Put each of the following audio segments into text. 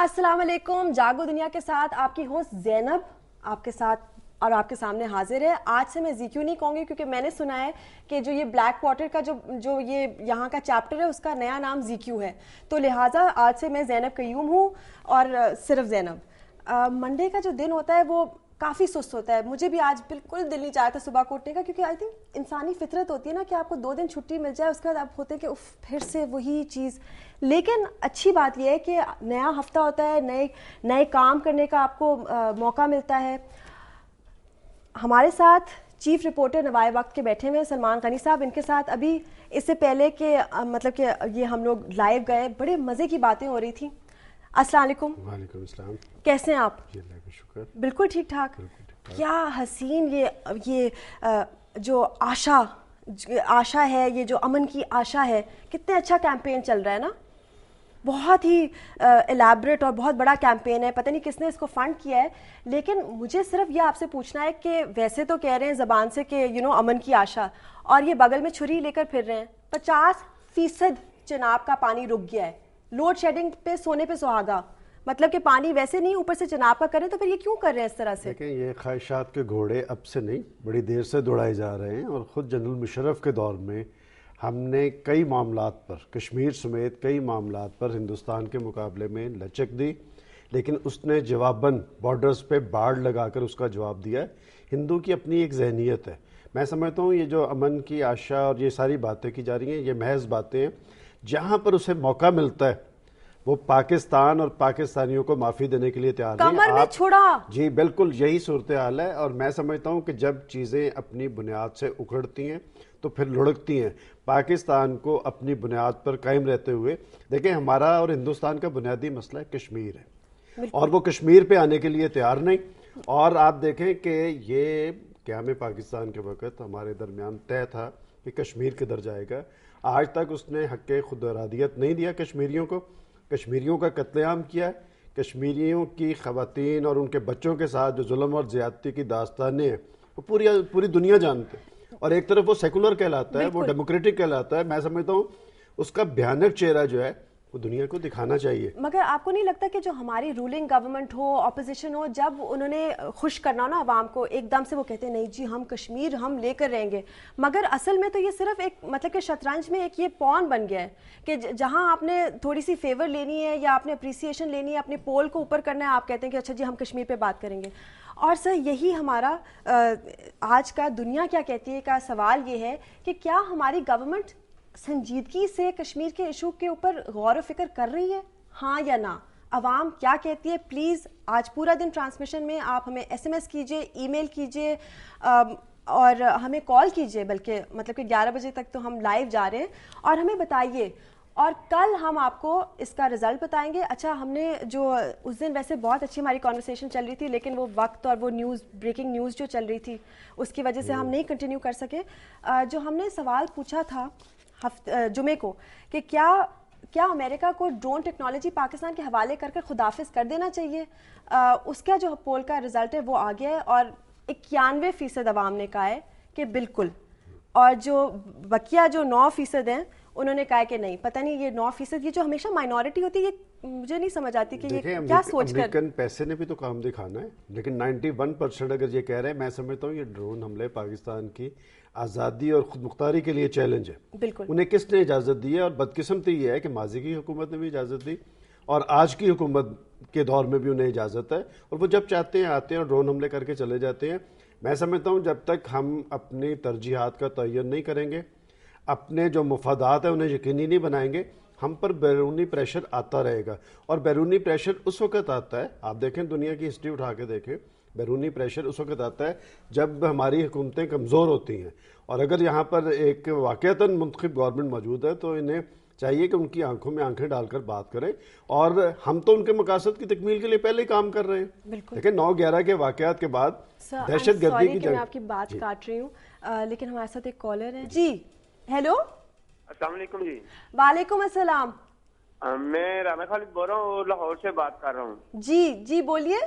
अस्सलाम वालेकुम। जागो दुनिया के साथ आपकी होस्ट ज़ैनब आपके साथ और आपके सामने हाजिर है। आज से मैं ज़ीक्यू नहीं कहूँगी क्योंकि मैंने सुना है कि जो ये ब्लैक वाटर का जो ये यहाँ का चैप्टर है उसका नया नाम ज़ीक्यू है, तो लिहाजा आज से मैं ज़ैनब कयूम हूँ और सिर्फ ज़ैनब। मंडे का जो दिन होता है वो काफ़ी सुस्त होता है। मुझे भी आज बिल्कुल दिल नहीं चाहता सुबह को उठने का, क्योंकि आई थिंक इंसानी फितरत होती है ना कि आपको 2 दिन छुट्टी मिल जाए, उसके बाद आप होते हैं कि उफ फिर से वही चीज़। लेकिन अच्छी बात यह है कि नया हफ्ता होता है, नए काम करने का आपको मौका मिलता है। हमारे साथ चीफ रिपोर्टर नवाए वक्त के बैठे हुए हैं सलमान गनी साहब। इनके साथ अभी इससे पहले कि मतलब कि ये हम लोग लाइव गए, बड़े मज़े की बातें हो रही थी। अस्सलाम वालेकुम। वालेकुम अस्सलाम। कैसे हैं आप? जी अल्लाह का शुक्र। बिल्कुल ठीक ठाक। क्या हसीन ये जो आशा है, ये जो अमन की आशा है, कितने अच्छा कैंपेन चल रहा है ना। बहुत ही एलैबोरेट और बहुत बड़ा कैंपेन है। पता नहीं किसने इसको फंड किया है, लेकिन मुझे सिर्फ ये आपसे पूछना है कि वैसे तो कह रहे हैं ज़बान से कि अमन की आशा, और ये बगल में छुरी लेकर फिर रहे हैं। 50% चिनाब का पानी रुक गया है। लोड शेडिंग पे सोने पे सुहागा, मतलब कि पानी वैसे नहीं, ऊपर से चिनाब का करें तो फिर ये क्यों कर रहे हैं इस तरह से? देखें, ये ख्वाहिशात के घोड़े अब से नहीं, बड़ी देर से दौड़ाए जा रहे हैं। और ख़ुद जनरल मुशर्रफ के दौर में हमने कई मामलात पर, कश्मीर समेत कई मामलात पर हिंदुस्तान के मुकाबले में लचक दी, लेकिन उसने जवाबन बॉर्डर्स पे बाड़ लगाकर उसका जवाब दिया। हिंदू की अपनी एक जहनीत है। मैं समझता हूँ ये जो अमन की आशा और ये सारी बातें की जा रही हैं, ये महज बातें हैं। जहाँ पर उसे मौका मिलता है वो पाकिस्तान और पाकिस्तानियों को माफ़ी देने के लिए तैयार नहीं। कमर में छुड़ा। जी बिल्कुल यही सूरत हाल है। और मैं समझता हूँ कि जब चीज़ें अपनी बुनियाद से उखड़ती हैं तो फिर लुढ़कती हैं। पाकिस्तान को अपनी बुनियाद पर कायम रहते हुए, देखें, हमारा और हिंदुस्तान का बुनियादी मसला कश्मीर है और वो कश्मीर पे आने के लिए तैयार नहीं। और आप देखें कि ये क़याम पाकिस्तान के वक्त हमारे दरमियान तय था कि कश्मीर किधर जाएगा। आज तक उसने हक़ खुद इरादियत नहीं दिया कश्मीरियों को। कश्मीरियों का कत्लेआम किया है। कश्मीरियों की ख़वातीन और उनके बच्चों के साथ जो जुल्म और ज़्यादती की दास्तानें हैं वो पूरी दुनिया जानते हैं। और एक तरफ वो सेकुलर कहलाता है, वो डेमोक्रेटिक कहलाता है। मैं समझता हूँ उसका भयानक चेहरा जो है वो दुनिया को दिखाना चाहिए। मगर आपको नहीं लगता कि जो हमारी रूलिंग गवर्नमेंट हो, ऑपोजिशन हो, जब उन्होंने खुश करना हो ना आवाम को, एकदम से वो कहते हैं नहीं जी हम कश्मीर हम लेकर रहेंगे। मगर असल में तो ये सिर्फ एक मतलब कि शतरंज में एक ये पॉन बन गया है कि जहां आपने थोड़ी सी फेवर लेनी है या आपने अप्रिसिएशन लेनी है, अपने पोल को ऊपर करना है, आप कहते हैं कि अच्छा जी हम कश्मीर पे बात करेंगे। और सर यही हमारा आज का दुनिया क्या कहती है का सवाल ये है कि क्या हमारी गवर्नमेंट संजीदगी से कश्मीर के इशू के ऊपर गौर व फिक्र कर रही है, हाँ या ना? अवाम क्या कहती है? प्लीज़ आज पूरा दिन ट्रांसमिशन में आप हमें SMS कीजिए, ईमेल कीजिए और हमें कॉल कीजिए। बल्कि मतलब कि 11 बजे तक तो हम लाइव जा रहे हैं, और हमें बताइए, और कल हम आपको इसका रिजल्ट बताएंगे। अच्छा, हमने जो उस दिन वैसे बहुत अच्छी हमारी कॉन्वर्सेशन चल रही थी, लेकिन वो वक्त और वो ब्रेकिंग न्यूज़ जो चल रही थी उसकी वजह से हम नहीं कंटिन्यू कर सके। जो हमने सवाल पूछा था जुमे को कि क्या अमेरिका को ड्रोन टेक्नोलॉजी पाकिस्तान के हवाले करके खुदाफिज कर देना चाहिए, उसका जो पोल का रिजल्ट है वो आ गया है और 91% अवाम ने कहा है कि बिल्कुल, और जो बकिया जो 9% हैं उन्होंने कहा कि नहीं। पता नहीं ये 9% ये जो हमेशा माइनॉरिटी होती है, ये मुझे नहीं समझ आती कि ये क्या सोच कर। अमेरिकन पैसे ने भी तो काम दिखाना है, लेकिन 91% अगर ये कह रहे हैं, मैं समझता हूँ ये ड्रोन हमले पाकिस्तान की आज़ादी और खुद मुख्तारी के लिए चैलेंज है। बिल्कुल। उन्हें किसने इजाज़त दी है? और बदकिस्मती ये है कि माजी की हुकूमत ने भी इजाज़त दी और आज की हुकूमत के दौर में भी उन्हें इजाज़त है, और वो जब चाहते हैं आते हैं और ड्रोन हमले करके चले जाते हैं। मैं समझता हूँ जब तक हम अपनी तरजीहात का तयन नहीं करेंगे, अपने जो मुफादात है उन्हें यकीनी नहीं बनाएंगे, हम पर बैरूनी प्रेशर आता रहेगा। और बैरूनी प्रेशर उस वक्त आता है, आप देखें दुनिया की हिस्ट्री उठा के देखें, बैरूनी प्रेशर उस वक्त आता है जब हमारी हुकूमतें कमज़ोर होती हैं। और अगर यहाँ पर एक वाक़यातन मुंतखब गवर्नमेंट मौजूद है तो इन्हें चाहिए कि उनकी आंखों में आंखें डालकर बात करें। और हम तो उनके मकासद की तकमील के लिए पहले ही काम कर रहे हैं। देखिए 9/11 के वाक़यात के बाद दहशत गर्दी की मैं आपकी बात काट रही हूँ, लेकिन हमारे साथ एक कॉलर है जी। हेलो, अस्सलाम वालेकुम जी। वालेकुम अस्सलाम। मैं राना खालिद बोल रहा हूँ, लाहौर से बात कर रहा हूँ। जी बोलिए।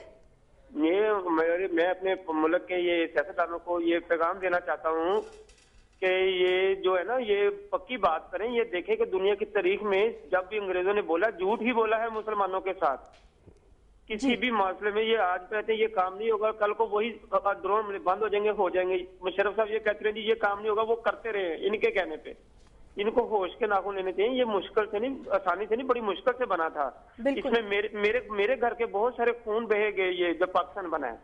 मैं अपने मुल्क के ये सियासतदानों को ये पैगाम देना चाहता हूँ कि ये जो है ना, ये पक्की बात करें। ये देखें कि दुनिया की तारीख में जब भी अंग्रेजों ने बोला, झूठ ही बोला है मुसलमानों के साथ। किसी भी मामले में ये आज कहते हैं ये काम नहीं होगा, कल को वही ड्रोन बंद हो जाएंगे। मुशर्रफ साहब ये कहते हैं जी ये काम नहीं होगा, वो करते रहे इनके कहने पे। इनको होश के नाखून लेने चाहिए। ये मुश्किल से नहीं, आसानी से नहीं, बड़ी मुश्किल से बना था। इसमें मेरे घर के बहुत सारे खून बहे गए ये जब पाकिस्तान बना है,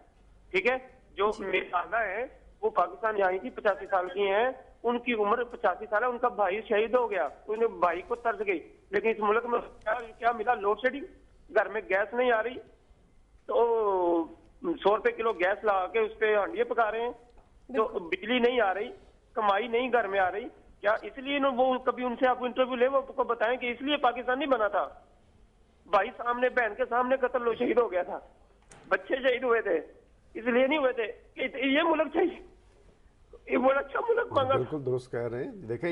ठीक है। जो मेरी दादा है वो पाकिस्तान आई थी, 85 साल की है, उनकी उम्र 85 साल है, उनका भाई शहीद हो गया, उनके भाई को तर्ज गई। लेकिन इस मुल्क में क्या मिला? लोड शेडिंग, घर में गैस नहीं आ रही, तो 100 रुपए किलो गैस लगा के उस पे हांडिये पका रहे हैं। तो बिजली नहीं आ रही, कमाई नहीं घर में आ रही। क्या इसलिए वो कभी उनसे आप इंटरव्यू ले, वो आपको बताएं कि इसलिए पाकिस्तान नहीं बना था? भाई सामने, बहन के सामने कत्ल शहीद हो गया था, बच्चे शहीद हुए थे, इसलिए नहीं हुए थे कि ये मुल्क चाहिए, ये बड़ा अच्छा मुल्क मांगा। बिल्कुल दुरुस्त कह रहे हैं। देखें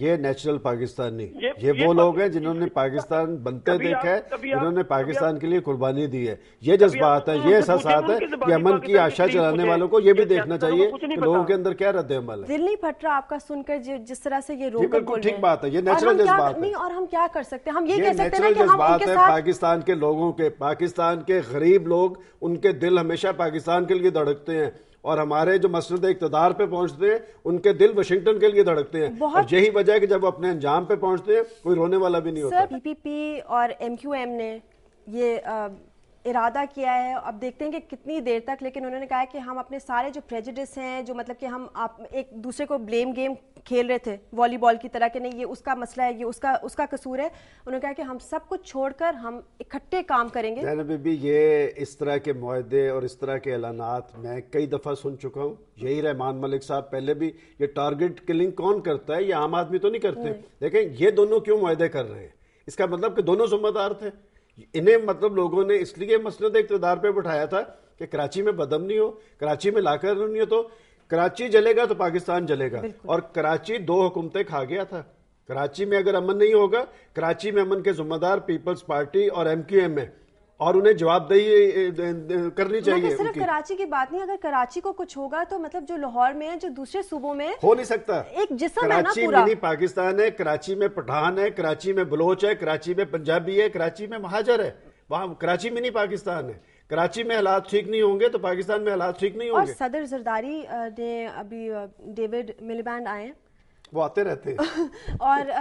ये नेचुरल पाकिस्तान नहीं, ये वो लोग हैं जिन्होंने पाकिस्तान बनते देखा है, जिन्होंने पाकिस्तान के लिए कुर्बानी दी है। ये जज्बात है, ये एहसासात है कि अमन की आशा चलाने वालों को ये भी देखना चाहिए कि लोगों के अंदर क्या रद्द अमल है। दिल नहीं फट रहा आपका सुनकर जिस तरह से ये रोक बिल्कुल ठीक बात है, ये नेचुरल जज्बात है। और हम क्या कर सकते हैं? हम ये कह सकते हैं कि हम उनके साथ पाकिस्तान के लोगों के, पाकिस्तान के गरीब लोग, उनके दिल हमेशा पाकिस्तान के लिए धड़कते हैं, और हमारे जो मसनद इक़्तिदार पे पहुंचते हैं उनके दिल वाशिंगटन के लिए धड़कते हैं। और यही वजह है कि जब अपने अंजाम पे पहुंचते हैं कोई रोने वाला भी नहीं होता। सर, पीपीपी और एमक्यूएम ने ये इरादा किया है, अब देखते हैं कि कितनी देर तक, लेकिन उन्होंने कहा है कि हम अपने सारे जो प्रेजुडिस हैं, जो मतलब कि हम एक दूसरे को ब्लेम गेम खेल रहे थे वॉलीबॉल की तरह, कि नहीं ये उसका मसला है, ये उसका कसूर है। उन्होंने कहा कि हम सब कुछ छोड़कर हम इकट्ठे काम करेंगे। ज़ैनब बीबी, ये इस तरह के मुआहदे और इस तरह के ऐलानात मैं कई दफ़ा सुन चुका हूँ। यही रहमान मलिक साहब पहले भी, ये टारगेट किलिंग कौन करता है? ये आम आदमी तो नहीं करते। देखें ये दोनों क्यों मुआहदे कर रहे हैं, इसका मतलब कि दोनों जिम्मेदार थे। इन्हें मतलब लोगों ने इसलिए मसनद इक़्तिदार पे बिठाया था कि कराची में बदअमनी हो, कराची में लाकर नहीं हो, तो कराची जलेगा तो पाकिस्तान जलेगा। और कराची 2 हुकूमतें खा गया था। कराची में अगर अमन नहीं होगा, कराची में अमन के जिम्मेदार पीपल्स पार्टी और एमक्यूएम है, और उन्हें जवाबदेही करनी चाहिए। सिर्फ कराची की बात नहीं, अगर कराची को कुछ होगा तो मतलब जो लाहौर में है, जो दूसरे सूबों में हो नहीं सकता। एक जिस्म है ना पूरा। कराची मिनी पाकिस्तान है, कराची में पठान है, कराची में बलोच है, कराची में पंजाबी है, कराची में महाजर है। वहां कराची मिनी पाकिस्तान है। कराची में हालात ठीक नहीं होंगे तो पाकिस्तान में हालात ठीक नहीं होंगे। और सदर जरदारी ने अभी डेविड मिलीबैंड आए, वो आते रहते हैं और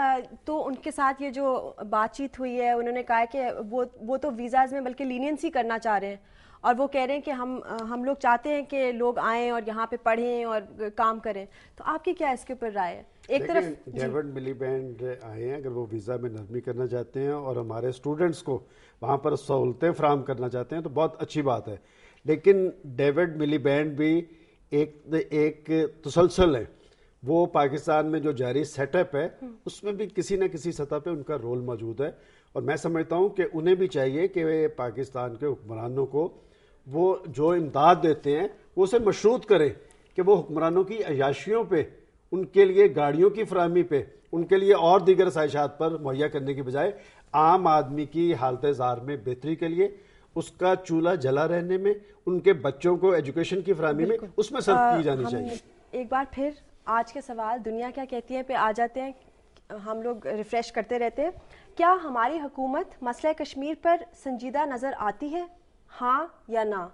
तो उनके साथ ये जो बातचीत हुई है, उन्होंने कहा है कि वो तो वीज़ाज में बल्कि लीनियंसी करना चाह रहे हैं, और वो कह रहे हैं कि हम लोग चाहते हैं कि लोग आएँ और यहाँ पे पढ़ें और काम करें। तो आपकी क्या इसके ऊपर राय है? एक तरफ डेविड मिलीबैंड आए हैं, अगर वो वीज़ा में नरमी करना चाहते हैं और हमारे स्टूडेंट्स को वहाँ पर सहूलतें फराहम करना चाहते हैं तो बहुत अच्छी बात है। लेकिन डेविड मिलीबैंड भी एक तसलसल है। वो पाकिस्तान में जो जारी सेटअप है उसमें भी किसी न किसी सतह पे उनका रोल मौजूद है, और मैं समझता हूँ कि उन्हें भी चाहिए कि वे पाकिस्तान के हुक्मरानों को वो जो इमदाद देते हैं वो उसे मशरूत करें, कि वो हुक्मरानों की अयाशियों पे, उनके लिए गाड़ियों की फराहमी पे, उनके लिए और दीगर साइशात पर मुहैया करने की बजाय आम आदमी की हालत ज़ार में बेहतरी के लिए, उसका चूल्हा जला रहने में, उनके बच्चों को एजुकेशन की फराहमी में, उसमें सर्व की जानी चाहिए। एक बार फिर आज के सवाल दुनिया क्या कहती है पे आ जाते हैं। हम लोग रिफ्रेश करते रहते हैं। क्या हमारी हुकूमत मसला कश्मीर पर संजीदा नज़र आती है, हाँ या ना?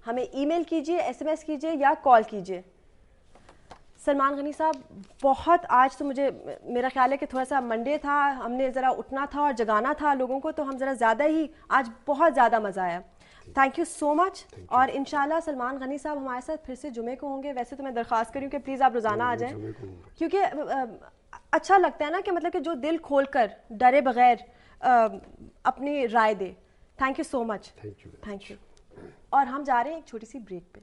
हमें ईमेल कीजिए, एसएमएस कीजिए या कॉल कीजिए। सलमान गनी साहब, बहुत आज तो मेरा ख्याल है कि थोड़ा सा मंडे था, हमने ज़रा उठना था और जगाना था लोगों को, तो हम ज़रा ज़्यादा ही आज बहुत ज़्यादा मज़ा आया। Thank you so much. और इंशाल्लाह सलमान गनी साहब हमारे साथ फिर से जुमे को होंगे। वैसे तो मैं दरख्वास्त करूँ कि प्लीज़ आप रोज़ाना आ जाएं, क्योंकि अच्छा लगता है ना कि मतलब कि जो दिल खोल कर डरे बगैर अपनी राय दे। Thank you so much. Thank you. और हम जा रहे हैं एक छोटी सी ब्रेक पे।